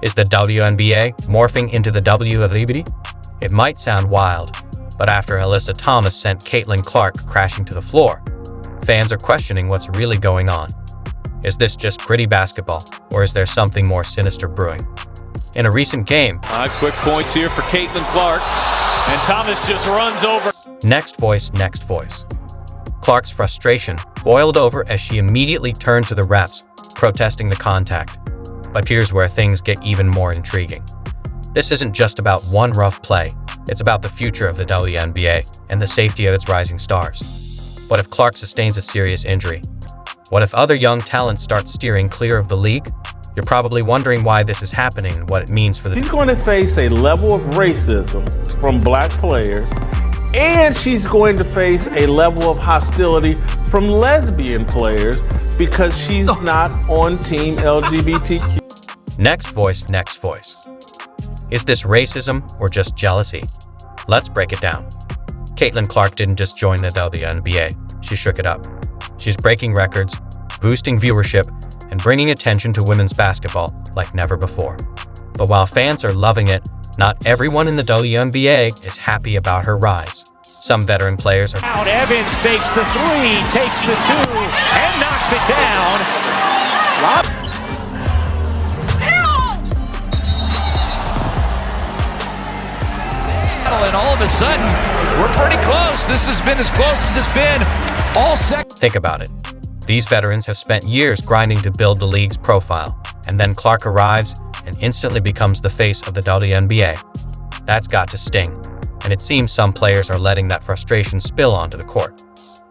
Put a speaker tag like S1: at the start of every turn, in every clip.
S1: Is the WNBA morphing into the wnba? It might sound wild, but after Alyssa Thomas sent Caitlin Clark crashing to the floor, fans are questioning what's really going on. Is this just gritty basketball, or is there something more sinister brewing? In a recent game,
S2: 5 quick points here for Caitlin Clark, and Thomas just runs over.
S1: Next voice. Clark's frustration boiled over as she immediately turned to the refs, protesting the contact. But here's where things get even more intriguing. This isn't just about one rough play, it's about the future of the WNBA and the safety of its rising stars. What if Clark sustains a serious injury? What if other young talents start steering clear of the league? You're probably wondering why this is happening and what it means for the...
S3: She's going to face a level of racism from black players, and she's going to face a level of hostility from lesbian players because she's not on team LGBTQ.
S1: Next voice. Is this racism or just jealousy? Let's break it down. Caitlin Clark didn't just join the WNBA, she shook it up. She's breaking records, boosting viewership, and bringing attention to women's basketball like never before. But while fans are loving it, not everyone in the WNBA is happy about her rise. Some veteran players are
S2: out. Evans fakes the 3, takes the 2, and knocks it down. And all of a sudden, we're pretty close. This has been as close as it's been all second.
S1: Think about it. These veterans have spent years grinding to build the league's profile, and then Clark arrives and instantly becomes the face of the WNBA. That's got to sting, and it seems some players are letting that frustration spill onto the court.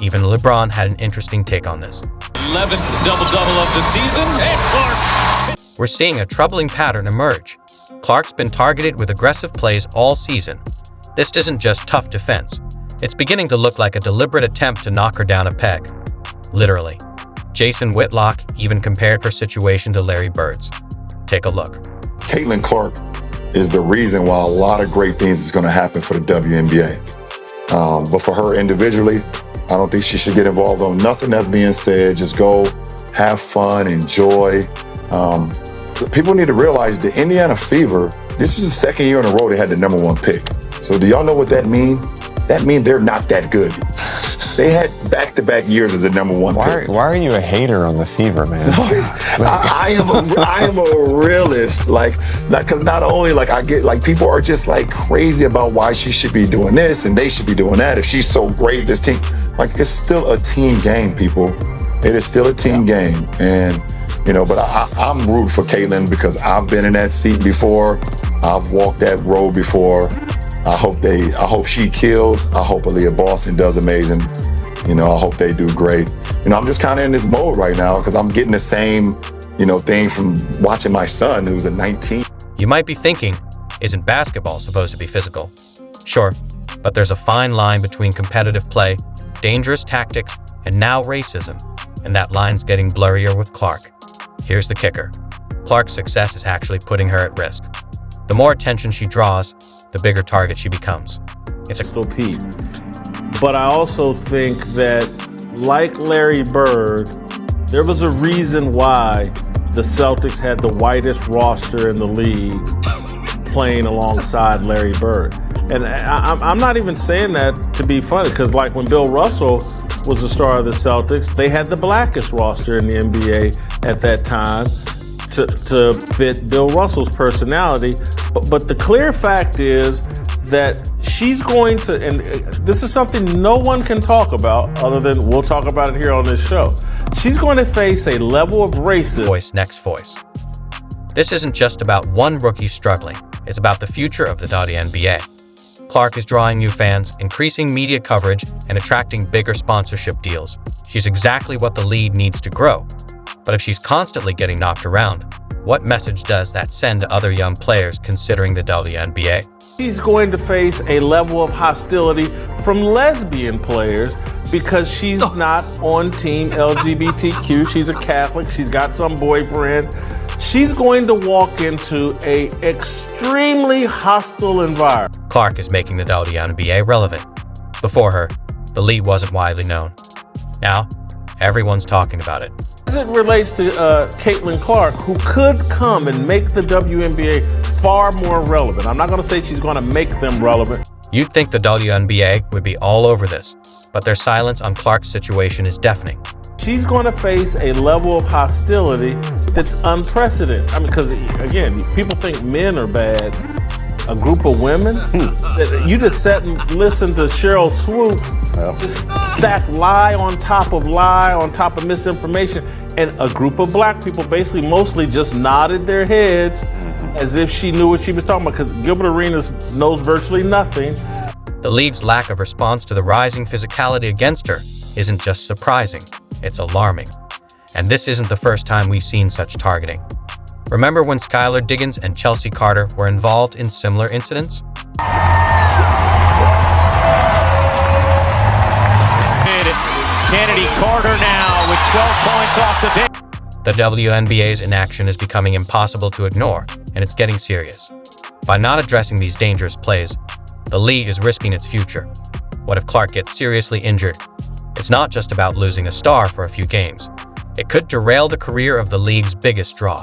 S1: Even LeBron had an interesting take on this.
S2: 11th double-double of the season, and Clark.
S1: We're seeing a troubling pattern emerge. Clark's been targeted with aggressive plays all season. This isn't just tough defense. It's beginning to look like a deliberate attempt to knock her down a peg. Literally. Jason Whitlock even compared her situation to Larry Bird's. Take a look.
S4: Caitlin Clark is the reason why a lot of great things is going to happen for the WNBA. But for her individually, I don't think she should get involved on nothing that's being said. Just go have fun, enjoy. People need to realize the Indiana Fever, this is the second year in a row they had the #1 pick. So do y'all know what that means? That means they're not that good. They had back-to-back years as the #1 pick.
S5: Why are you a hater on the Fever, man?
S4: I am a realist. Because not only I get people are just crazy about why she should be doing this and they should be doing that. If she's so great, this team, it's still a team game, people. It is still a team game, and but I'm rooting for Caitlin because I've been in that seat before. I've walked that road before. I hope she kills. I hope Aaliyah Boston does amazing. I hope they do great. I'm just kind of in this mode right now because I'm getting the same, thing from watching my son who's a 19.
S1: You might be thinking, isn't basketball supposed to be physical? Sure, but there's a fine line between competitive play, dangerous tactics, and now racism, and that line's getting blurrier with Clark. Here's the kicker. Clark's success is actually putting her at risk. The more attention she draws, the bigger target she becomes.
S3: But I also think that, like Larry Bird, there was a reason why the Celtics had the whitest roster in the league playing alongside Larry Bird. And I'm not even saying that to be funny, because when Bill Russell was the star of the Celtics, they had the blackest roster in the NBA at that time to fit Bill Russell's personality. But the clear fact is that she's going to, and this is something no one can talk about other than we'll talk about it here on this show. She's going to face a level of racism.
S1: Next voice. This isn't just about one rookie struggling. It's about the future of the WNBA. Clark is drawing new fans, increasing media coverage, and attracting bigger sponsorship deals. She's exactly what the league needs to grow. But if she's constantly getting knocked around, what message does that send to other young players considering the WNBA?
S3: She's going to face a level of hostility from lesbian players because she's not on team LGBTQ. She's a Catholic. She's got some boyfriend. She's going to walk into a extremely hostile environment.
S1: Clark is making the WNBA relevant. Before her, the league wasn't widely known. Now, everyone's talking about it.
S3: As it relates to Caitlin Clark, who could come and make the WNBA far more relevant. I'm not going to say she's going to make them relevant.
S1: You'd think the WNBA would be all over this, but their silence on Clark's situation is deafening.
S3: She's going to face a level of hostility that's unprecedented. I mean, because again, people think men are bad. A group of women? You just sat and listened to Cheryl Swoop just stack lie on top of misinformation, and a group of black people basically mostly just nodded their heads as if she knew what she was talking about, because Gilbert Arenas knows virtually nothing.
S1: The league's lack of response to the rising physicality against her isn't just surprising, it's alarming. And this isn't the first time we've seen such targeting. Remember when Skylar Diggins and Chelsea Carter were involved in similar incidents?
S2: Kennedy Carter now with 12 points off the bench.
S1: The WNBA's inaction is becoming impossible to ignore, and it's getting serious. By not addressing these dangerous plays, the league is risking its future. What if Clark gets seriously injured? It's not just about losing a star for a few games. It could derail the career of the league's biggest draw.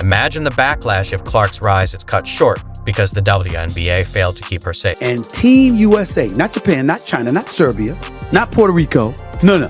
S1: Imagine the backlash if Clark's rise is cut short because the WNBA failed to keep her safe.
S6: And Team USA, not Japan, not China, not Serbia, not Puerto Rico. No.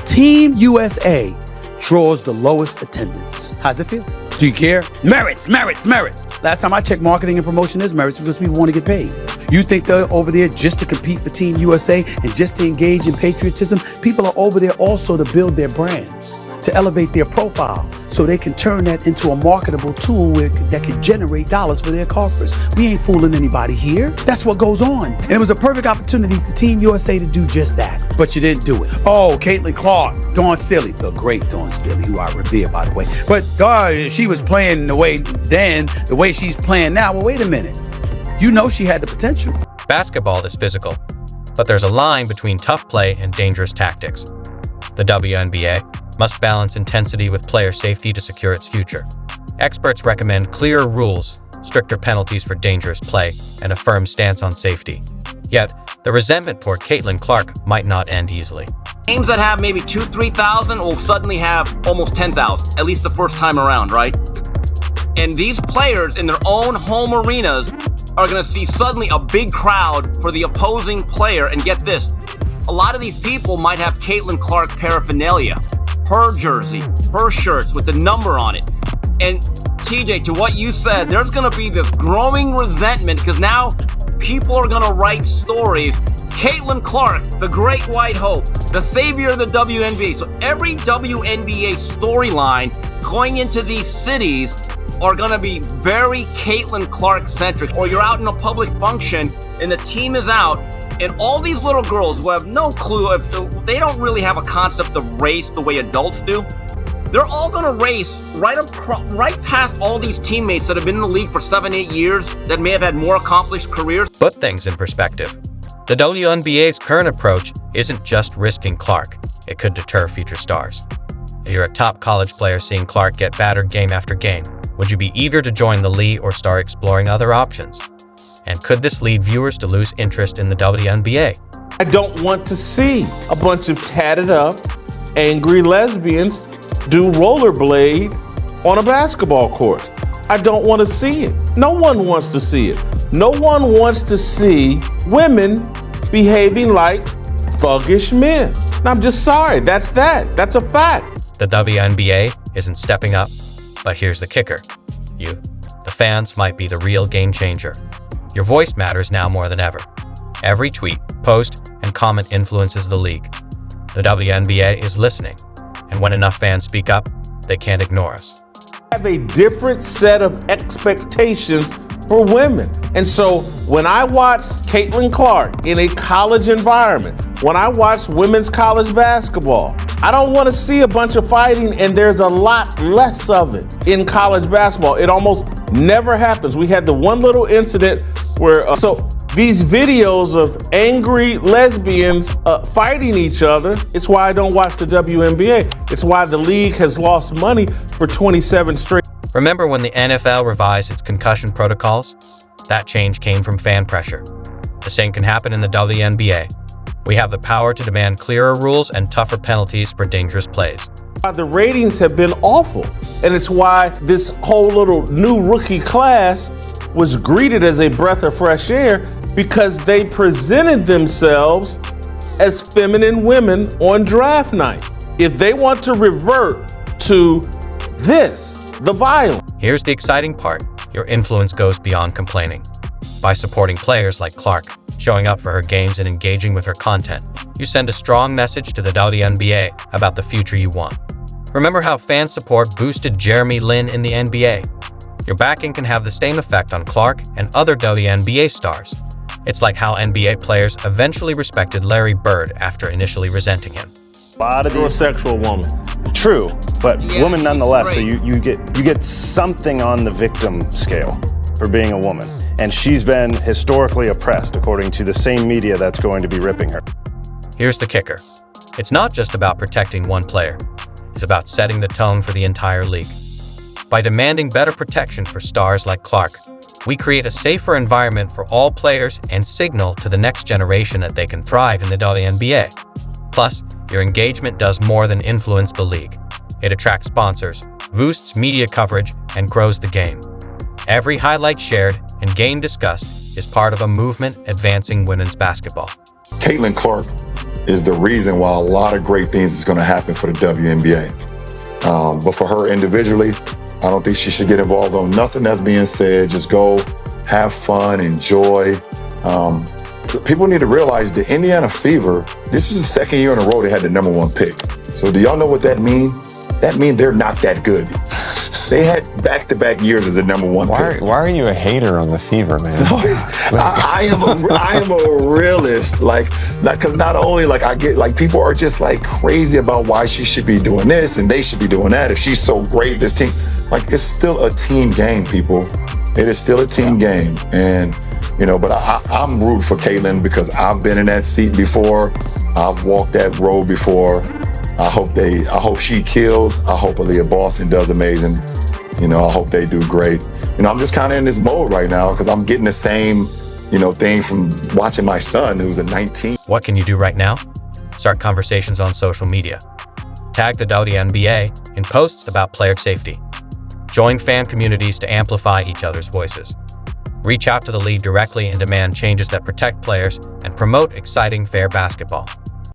S6: Team USA draws the lowest attendance. How's it feel? Do you care? Merits. Last time I checked, marketing and promotion is merits because people want to get paid. You think they're over there just to compete for Team USA and just to engage in patriotism? People are over there also to build their brands, to elevate their profile, so they can turn that into a marketable tool that can generate dollars for their coffers. We ain't fooling anybody here. That's what goes on. And it was a perfect opportunity for Team USA to do just that, but you didn't do it. Oh, Caitlin Clark, Dawn Stilly, the great Dawn Stilly, who I revere, by the way. But she was playing the way she's playing now. Well, wait a minute. You know she had the potential.
S1: Basketball is physical, but there's a line between tough play and dangerous tactics. The WNBA must balance intensity with player safety to secure its future. Experts recommend clearer rules, stricter penalties for dangerous play, and a firm stance on safety. Yet, the resentment toward Caitlin Clark might not end easily.
S7: Games that have maybe 2,000-3,000 will suddenly have almost 10,000, at least the first time around, right? And these players in their own home arenas are going to see suddenly a big crowd for the opposing player. And get this, a lot of these people might have Caitlin Clark paraphernalia, her jersey, her shirts with the number on it. And TJ, to what you said, there's going to be this growing resentment because now people are going to write stories. Caitlin Clark, the great white hope, the savior of the WNBA. So every WNBA storyline going into these cities are going to be very Caitlin Clark centric. Or you're out in a public function and the team is out, and all these little girls who have no clue, if they don't really have a concept of race the way adults do, they're all going to race right past all these teammates that have been in the league for 7-8 years that may have had more accomplished careers.
S1: Put things in perspective. The WNBA's current approach isn't just risking Clark. It could deter future stars. If you're a top college player seeing Clark get battered game after game, would you be eager to join the league or start exploring other options? And could this lead viewers to lose interest in the WNBA?
S3: I don't want to see a bunch of tatted up, angry lesbians do rollerblade on a basketball court. I don't want to see it. No one wants to see it. No one wants to see women behaving like thuggish men. And I'm just sorry. That's that. That's a fact.
S1: The WNBA isn't stepping up, but here's the kicker. You, the fans, might be the real game changer. Your voice matters now more than ever. Every tweet, post, and comment influences the league. The WNBA is listening, and when enough fans speak up, they can't ignore us.
S3: I have a different set of expectations for women. And so when I watch Caitlin Clark in a college environment, when I watch women's college basketball, I don't want to see a bunch of fighting, and there's a lot less of it in college basketball. It almost never happens. We had the one little incident where, these videos of angry lesbians fighting each other, it's why I don't watch the WNBA. It's why the league has lost money for 27 straight.
S1: Remember when the NFL revised its concussion protocols? That change came from fan pressure. The same can happen in the WNBA. We have the power to demand clearer rules and tougher penalties for dangerous plays.
S3: The ratings have been awful, and it's why this whole little new rookie class was greeted as a breath of fresh air, because they presented themselves as feminine women on draft night. If they want to revert to this, the violence.
S1: Here's the exciting part. Your influence goes beyond complaining. By supporting players like Clark, showing up for her games and engaging with her content, you send a strong message to the wnba about the future you want. Remember how fan support boosted Jeremy Lin in the NBA? Your backing can have the same effect on Clark and other WNBA stars. It's like how NBA players eventually respected Larry Bird after initially resenting him.
S3: A lot of a sexual woman.
S8: True, but
S7: Yeah,
S8: woman nonetheless.
S7: right.
S8: So you get something on the victim scale for being a woman, and she's been historically oppressed according to the same media that's going to be ripping her.
S1: Here's the kicker. It's not just about protecting one player. It's about setting the tone for the entire league. By demanding better protection for stars like Clark, we create a safer environment for all players and signal to the next generation that they can thrive in the WNBA. Plus, your engagement does more than influence the league. It attracts sponsors, boosts media coverage, and grows the game. Every highlight shared and game discussed is part of a movement advancing women's basketball.
S4: Caitlin Clark is the reason why a lot of great things is going to happen for the WNBA. But for her individually, I don't think she should get involved on nothing that's being said. Just go, have fun, enjoy. People need to realize the Indiana Fever, this is the second year in a row they had the #1 pick. So do y'all know what that means? That means they're not that good. They had back-to-back years as the #1 pick.
S5: Why are you a hater on the Fever, man?
S4: I am a realist. Because not only I get people are just crazy about why she should be doing this and they should be doing that. If she's so great, this team, it's still a team game, people. It is still a team game, and but I'm rooting for Caitlin because I've been in that seat before. I've walked that road before. I hope she kills. I hope Aaliyah Boston does amazing. I hope they do great. I'm just kind of in this mode right now because I'm getting the same, thing from watching my son who's a 19.
S1: What can you do right now? Start conversations on social media. Tag the WNBA in posts about player safety. Join fan communities to amplify each other's voices. Reach out to the league directly and demand changes that protect players and promote exciting, fair basketball.